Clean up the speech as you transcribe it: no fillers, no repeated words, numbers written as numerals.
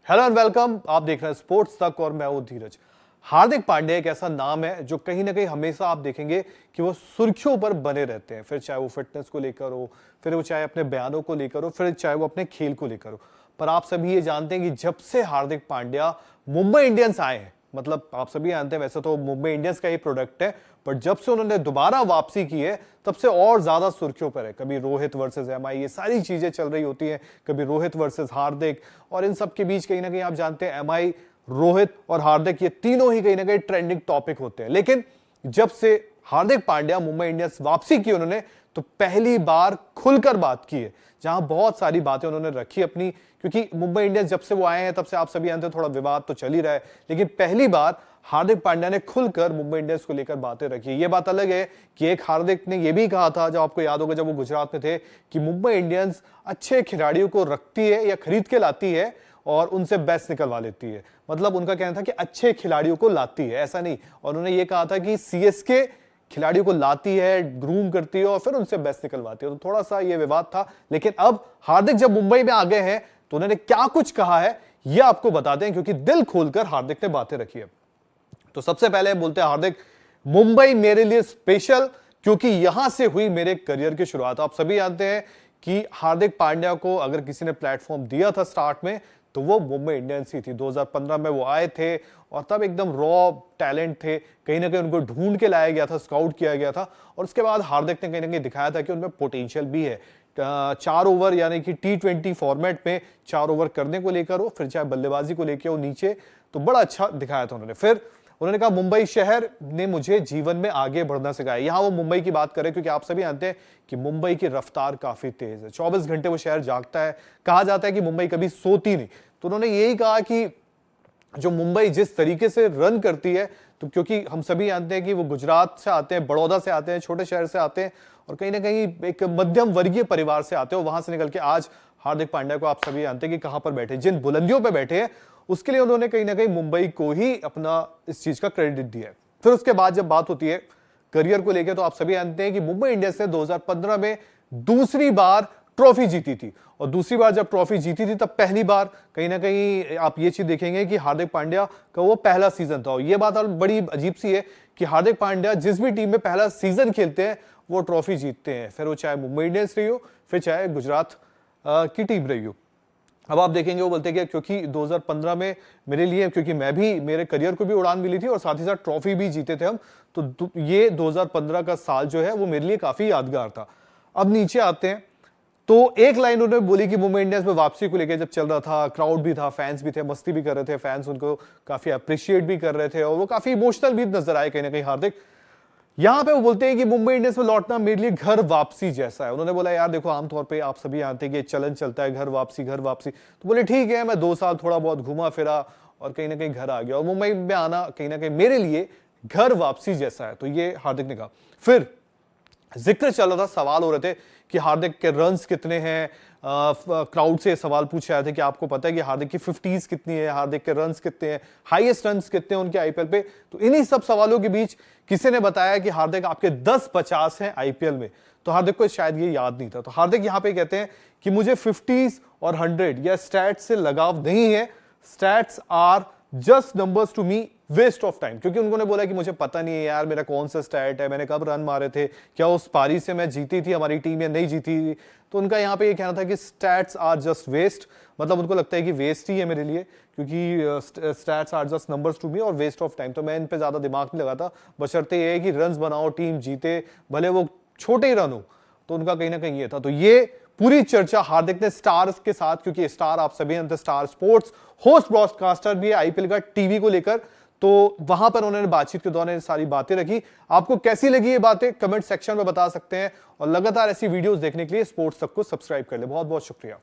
Hello and welcome. आप देख रहे हैं स्पोर्ट्स तक और मैं हूं धीरज। हार्दिक पांड्या एक ऐसा नाम है जो कहीं ना कहीं हमेशा आप देखेंगे कि वो सुर्खियों पर बने रहते हैं, फिर चाहे वो फिटनेस को लेकर हो, फिर वो चाहे अपने बयानों को लेकर हो, फिर चाहे वो अपने खेल को लेकर हो। पर आप सभी ये जानते हैं कि जब से हार्दिक पांड्या मुंबई इंडियंस आए हैं, मतलब आप सभी जानते हैं वैसे तो मुंबई इंडियंस का ही प्रोडक्ट है, बट जब से उन्होंने दोबारा वापसी की है तब से और ज्यादा सुर्खियों पर है। कभी रोहित वर्सेस एमआई, ये सारी चीजें चल रही होती हैं, कभी रोहित वर्सेस हार्दिक, और इन सब के बीच कहीं ना कहीं आप जानते हैं एमआई, रोहित और हार्दिक ये तीनों ही कहीं ना कहीं ट्रेंडिंग टॉपिक होते हैं। लेकिन जब से हार्दिक पांड्या मुंबई इंडियंस वापसी की उन्होंने, तो पहली बार खुलकर बात की है, जहां बहुत सारी बातें उन्होंने रखी अपनी, क्योंकि मुंबई इंडियंस जब से वो आए हैं तब से आप सभी जानते हैं थोड़ा विवाद तो चल ही रहा है, लेकिन पहली बार हार्दिक पांड्या ने खुलकर मुंबई इंडियंस को लेकर बातें रखी। ये बात अलग है कि एक हार्दिक ने यह भी कहा था, जब आपको याद होगा जब वो गुजरात में थे, कि मुंबई इंडियंस अच्छे खिलाड़ियों को रखती है या खरीद के लाती है और उनसे बेस्ट निकलवा लेती है। मतलब उनका कहना था कि अच्छे खिलाड़ियों को लाती है, ऐसा नहीं। और उन्होंने ये कहा था कि सीएसके खिलाड़ियों को लाती है, ग्रूम करती है और फिर उनसे बेस्ट निकलवाती है। तो थोड़ा सा ये विवाद था, लेकिन अब हार्दिक जब मुंबई में आ गए हैं तो उन्होंने क्या कुछ कहा है ये आपको बताते हैं, क्योंकि दिल खोलकर हार्दिक ने बातें रखी है। तो सबसे पहले बोलते हैं हार्दिक, मुंबई मेरे लिए स्पेशल क्योंकि यहां से हुई मेरे करियर की शुरुआत। आप सभी जानते हैं कि हार्दिक पांड्या को अगर किसी ने प्लेटफॉर्म दिया था स्टार्ट में तो वो मुंबई इंडियंस ही थी। 2015 में वो आए थे और तब एकदम रॉ टैलेंट थे, कहीं ना कहीं उनको ढूंढ के लाया गया था, स्काउट किया गया था, और उसके बाद हार्दिक ने कहीं ना कहीं दिखाया था कि उनमें पोटेंशियल भी है। 4 ओवर यानी कि T20 फॉर्मेट में 4 ओवर करने को लेकर हो, फिर चाहे बल्लेबाजी को लेकर हो नीचे, तो बड़ा अच्छा दिखाया था उन्होंने। फिर उन्होंने कहा मुंबई शहर ने मुझे जीवन में आगे बढ़ना सिखाया। यहां वो मुंबई की बात करें क्योंकि आप सभी जानते हैं कि मुंबई की रफ्तार काफी तेज है, 24 घंटे वो शहर जागता है। कहा जाता है कि मुंबई कभी सोती नहीं। तो उन्होंने यही कहा कि जो मुंबई जिस तरीके से रन करती है, तो क्योंकि हम सभी जानते हैं कि वो गुजरात से आते हैं, बड़ौदा से आते हैं, छोटे शहर से आते हैं और कहीं ना कहीं एक मध्यम वर्गीय परिवार से आते हैं, वहां से निकल के आज हार्दिक पांड्या को आप सभी जानते हैं कि कहां पर बैठे, जिन बुलंदियों पर बैठे हैं, उसके लिए उन्होंने कहीं ना कहीं मुंबई को ही अपना इस चीज का क्रेडिट दिया है। फिर उसके बाद जब बात होती है करियर को लेकर, तो आप सभी जानते हैं कि मुंबई इंडियंस ने 2015 में दूसरी बार ट्रॉफी जीती थी, और दूसरी बार जब ट्रॉफी जीती थी तब पहली बार कहीं ना कहीं आप ये चीज देखेंगे कि हार्दिक पांड्या का वो पहला सीजन था। और ये बात बड़ी अजीब सी है कि हार्दिक पांड्या जिस भी टीम में पहला सीजन खेलते हैं वो ट्रॉफी जीतते हैं, फिर वो चाहे मुंबई इंडियंस रही हो, फिर चाहे गुजरात की टीम रही हो। अब आप देखेंगे वो बोलते हैं कि क्योंकि 2015 में मेरे लिए, क्योंकि मैं भी, मेरे करियर को भी उड़ान मिली थी और साथ ही साथ ट्रॉफी भी जीते थे हम, तो ये 2015 का साल जो है वो मेरे लिए काफी यादगार था। अब नीचे आते हैं तो एक लाइन उन्होंने बोली कि मुंबई इंडियंस में वापसी को लेकर जब चल रहा था, क्राउड भी था, फैंस भी थे, मस्ती भी कर रहे थे, फैंस उनको काफी अप्रिशिएट भी कर रहे थे और वो काफी इमोशनल भी नजर आए कहीं ना कहीं हार्दिक। यहां पे वो बोलते हैं कि मुंबई इंडियंस में लौटना मेरे लिए घर वापसी जैसा है। उन्होंने बोला यार देखो, आमतौर पे आप सभी जानते हैं कि चलन चलता है घर वापसी घर वापसी, तो बोले ठीक है, मैं 2 साल थोड़ा बहुत घुमा फिरा और कहीं ना कहीं घर आ गया, और मुंबई में आना कहीं ना कहीं मेरे लिए घर वापसी जैसा है। तो ये हार्दिक ने कहा। फिर जिक्र चल रहा था, सवाल हो रहे थे कि हार्दिक के रन्स कितने हैं, क्राउड से सवाल पूछे जाते कि आपको पता है कि हार्दिक की 50s कितनी है, हार्दिक के रन्स कितने हैं, हाईएस्ट रन्स कितने हैं उनके आईपीएल पे। तो इन्हीं सब सवालों के बीच किसी ने बताया कि हार्दिक आपके 10-50 हैं आईपीएल में, तो हार्दिक को शायद ये याद नहीं था। तो हार्दिक यहाँ पे कहते हैं कि मुझे 50s और 100 या स्टैट्स से लगाव नहीं है, stats are just numbers to me, waste of time. क्योंकि उन्होंने बोला कि मुझे पता नहीं है यार मेरा कौन सा स्टैट है, मैंने कब रन मारे थे, क्या उस पारी से मैं जीती थी हमारी टीम या नहीं जीती। तो उनका यहाँ पे ये कहना था कि स्टैट्स आर जस्ट वेस्ट, मतलब उनको लगता है कि वेस्ट ही है मेरे लिए, क्योंकि stats are just numbers to me और वेस्ट ऑफ टाइम। तो मैं इन पे ज्यादा दिमाग नहीं लगाता, बशर्ते ये है कि रन बनाओ, टीम जीते, भले वो छोटे ही रन हो। तो उनका कहीं ना कहीं ये था। तो ये पूरी चर्चा हार्दिक ने स्टार्स के साथ, क्योंकि स्टार आप सभी जानते हैं स्टार स्पोर्ट्स होस्ट ब्रॉडकास्टर भी है आईपीएल का टीवी को लेकर, तो वहां पर उन्होंने बातचीत के दौरान सारी बातें रखी। आपको कैसी लगी ये बातें कमेंट सेक्शन में बता सकते हैं, और लगातार ऐसी वीडियोस देखने के लिए स्पोर्ट्स तक को सब्सक्राइब कर ले। बहुत बहुत शुक्रिया।